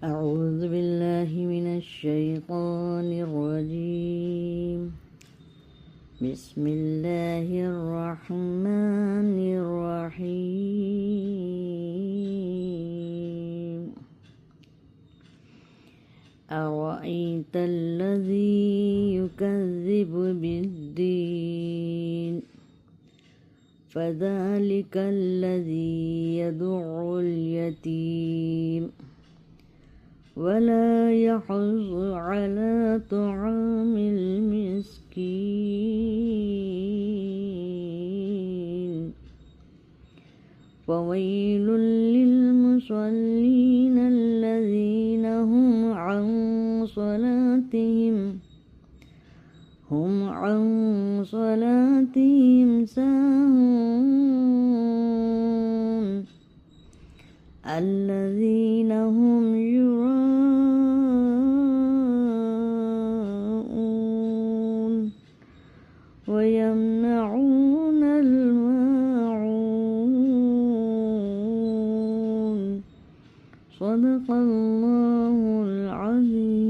أعوذ بالله من الشيطان الرجيم. بسم الله الرحمن الرحيم. أرأيت الذي يكذب بالدين فذلك الذي يدع اليتيم ولا يحض على طعام المسكين فويل للمصلين الذين هم عن صلاتهم ساهون الذين هم يراءون ويمنعون الماعون. صدق الله العظيم.